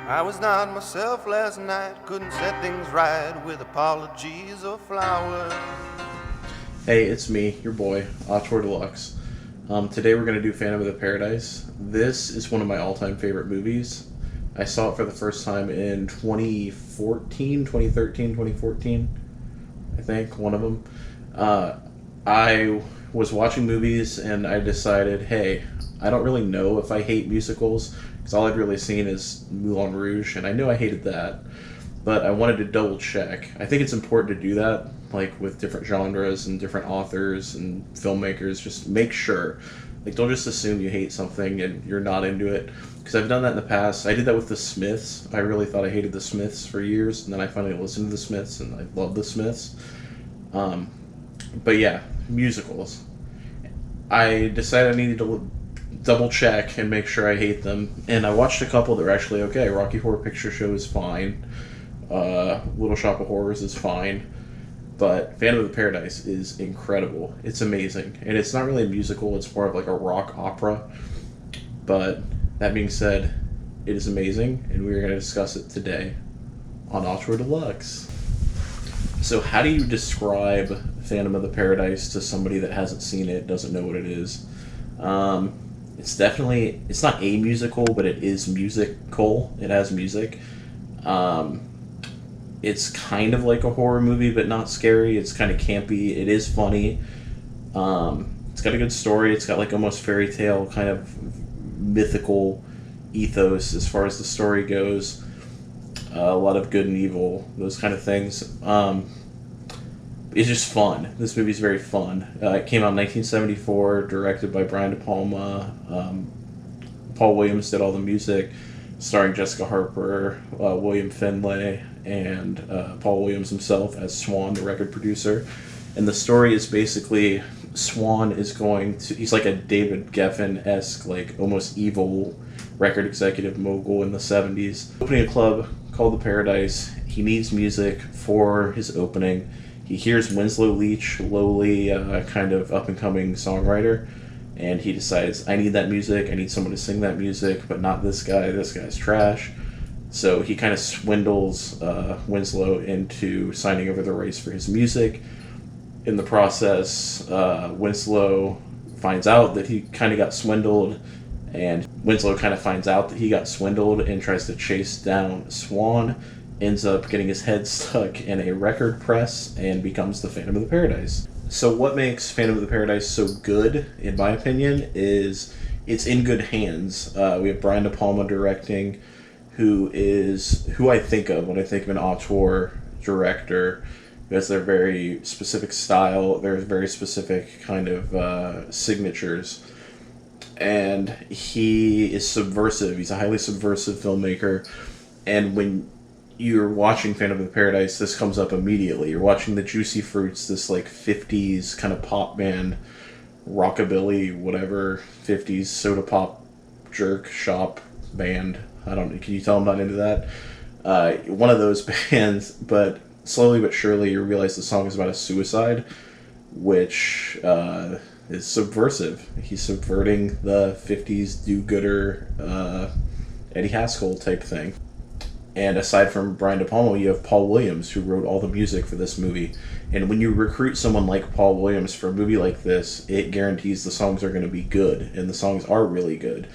I was not myself last night, couldn't set things right with apologies or flowers. Hey, it's me, your boy, Auteur Deluxe. Today we're going to do Phantom of the Paradise. This is one of my all-time favorite movies. I saw it for the first time in 2014, 2013, 2014, I think, one of them. I was watching movies and I decided, hey, I don't really know if I hate musicals, because all I'd really seen is Moulin Rouge, and I knew I hated that. But I wanted to double check. I think it's important to do that, like with different genres and different authors and filmmakers. Just make sure. Like, don't just assume you hate something and you're not into it. Because I've done that in the past. I did that with the Smiths. I really thought I hated the Smiths for years, and then I finally listened to the Smiths, and I love the Smiths. But yeah, musicals. I decided I needed to double check and make sure I hate them, and I watched a couple that were actually okay. Rocky Horror Picture Show is fine. Little Shop of Horrors is fine, but Phantom of the Paradise is incredible. It's amazing, and it's not really a musical, it's more of like a rock opera, but that being said, it is amazing, and we're going to discuss it today on Auteur Deluxe. So how do you describe Phantom of the Paradise to somebody that hasn't seen it, doesn't know what it is? It's not a musical, but it is musical. It has music. It's kind of like a horror movie, but not scary. It's kind of campy. It is funny. It's got a good story. It's got like almost fairy tale kind of mythical ethos as far as the story goes. A lot of good and evil, those kind of things. It's just fun. This movie's very fun. It came out in 1974, directed by Brian De Palma. Paul Williams did all the music, starring Jessica Harper, William Finlay, and Paul Williams himself as Swan, the record producer. And the story is basically Swan is he's like a David Geffen-esque, like almost evil record executive mogul in the 70s. Opening a club called The Paradise. He needs music for his opening. He hears Winslow Leach, lowly, kind of up-and-coming songwriter, and he decides, I need that music, I need someone to sing that music, but not this guy, this guy's trash. So he kind of swindles Winslow into signing over the rights for his music. In the process, Winslow finds out that he kind of got swindled, and Winslow kind of finds out that he got swindled and tries to chase down Swan, ends up getting his head stuck in a record press, and becomes the Phantom of the Paradise. So what makes Phantom of the Paradise so good, in my opinion, is it's in good hands. We have Brian De Palma directing, who I think of when I think of an auteur director, who has their very specific style, their very specific kind of signatures. And he is subversive. He's a highly subversive filmmaker. And when you're watching Phantom of the Paradise, this comes up immediately. You're watching the Juicy Fruits, this like 50s kind of pop band, rockabilly, whatever, 50s soda pop jerk shop band. I don't know, can you tell I'm not into that? One of those bands, but slowly but surely you realize the song is about a suicide, which is subversive. He's subverting the 50s do-gooder Eddie Haskell type thing. And aside from Brian De Palma, you have Paul Williams, who wrote all the music for this movie. And when you recruit someone like Paul Williams for a movie like this, it guarantees the songs are going to be good. And the songs are really good.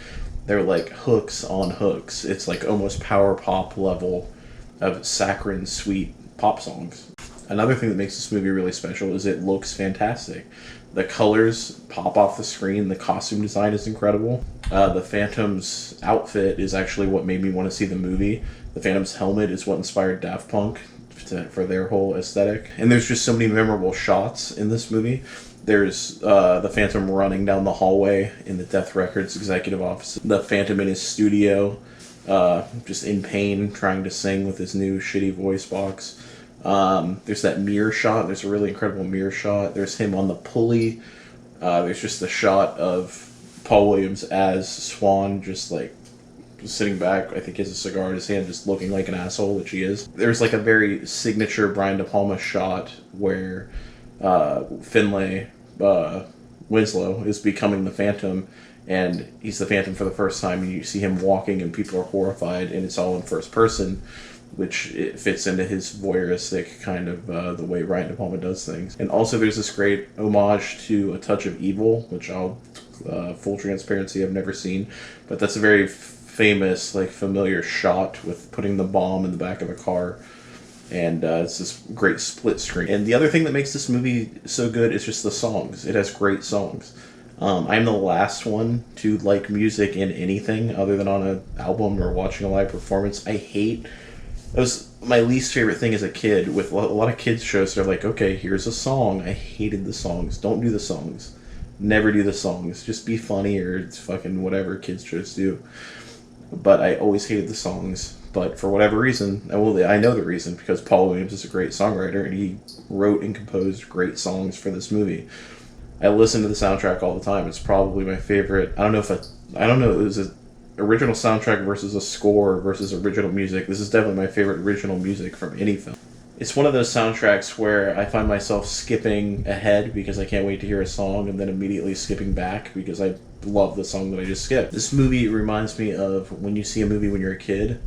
They're like hooks on hooks. It's like almost power pop level of saccharine sweet pop songs. Another thing that makes this movie really special is it looks fantastic. The colors pop off the screen. The costume design is incredible. The Phantom's outfit is actually what made me want to see the movie. The Phantom's helmet is what inspired Daft Punk for their whole aesthetic. And there's just so many memorable shots in this movie. There's the Phantom running down the hallway in the Death Records executive office. The Phantom in his studio, just in pain, trying to sing with his new shitty voice box. There's that mirror shot. There's a really incredible mirror shot. There's him on the pulley. There's just the shot of Paul Williams as Swan, just like sitting back. I think he has a cigar in his hand, just looking like an asshole, which he is. There's like a very signature Brian De Palma shot where Finlay Winslow is becoming the Phantom, and he's the Phantom for the first time, and you see him walking, and people are horrified, and it's all in first person, which it fits into his voyeuristic kind of the way Brian De Palma does things. And also, there's this great homage to A Touch of Evil, which I'll full transparency, I've never seen, but that's a very famous, like, familiar shot with putting the bomb in the back of a car. And it's this great split screen. And the other thing that makes this movie so good is just the songs. It has great songs. I'm the last one to like music in anything other than on an album or watching a live performance. That was my least favorite thing as a kid. With a lot of kids shows, they're like, okay, here's a song. I hated the songs. Don't do the songs. Never do the songs. Just be funny, or it's fucking whatever kids shows do. But I always hated the songs. But for whatever reason, I know the reason, because Paul Williams is a great songwriter, and he wrote and composed great songs for this movie. I listen to the soundtrack all the time. It's probably my favorite. I don't know if it was an original soundtrack versus a score versus original music. This is definitely my favorite original music from any film. It's one of those soundtracks where I find myself skipping ahead because I can't wait to hear a song, and then immediately skipping back because I love the song that I just skipped. This movie reminds me of when you see a movie when you're a kid,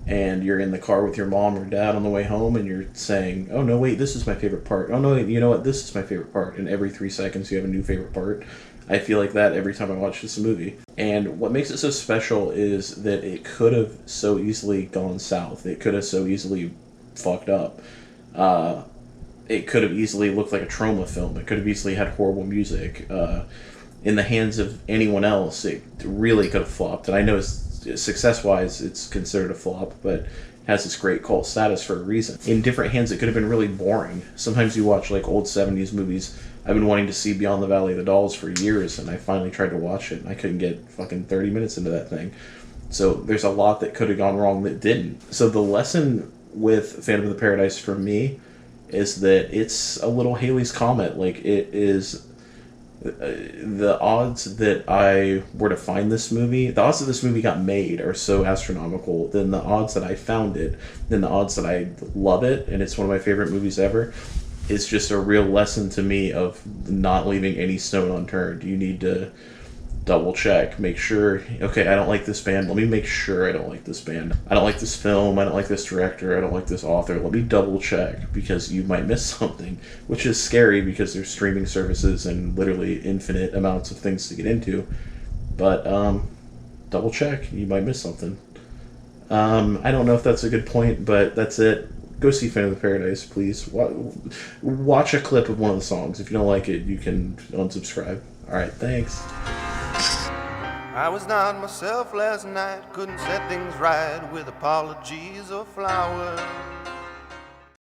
and you're in the car with your mom or dad on the way home, and you're saying, oh no, wait, this is my favorite part. Oh no, you know what, this is my favorite part. And every 3 seconds you have a new favorite part. I feel like that every time I watch this movie. And what makes it so special is that it could have so easily gone south. It could have so easily fucked up. It could have easily looked like a trauma film. It could have easily had horrible music. In the hands of anyone else, it really could have flopped. And I know success-wise, it's considered a flop, but has this great cult status for a reason. In different hands, it could have been really boring. Sometimes you watch like old 70s movies. I've been wanting to see Beyond the Valley of the Dolls for years, and I finally tried to watch it, and I couldn't get fucking 30 minutes into that thing. So there's a lot that could have gone wrong that didn't. So the lesson with Phantom of the Paradise for me is that it's a little Halley's Comet. Like, it is... the odds that I were to find this movie, the odds that this movie got made are so astronomical, than the odds that I found it, than the odds that I love it, and it's one of my favorite movies ever. It's just a real lesson to me of not leaving any stone unturned. You need to double check, make sure, okay, I don't like this band, let me make sure I don't like this band. I don't like this film, I don't like this director, I don't like this author, let me double check, because you might miss something, which is scary because there's streaming services and literally infinite amounts of things to get into. But double check, you might miss something. I don't know if that's a good point, but that's it. Go see Phantom of the Paradise, please. Watch a clip of one of the songs. If you don't like it, you can unsubscribe. Alright, thanks. I was not myself last night, couldn't set things right with apologies or flowers.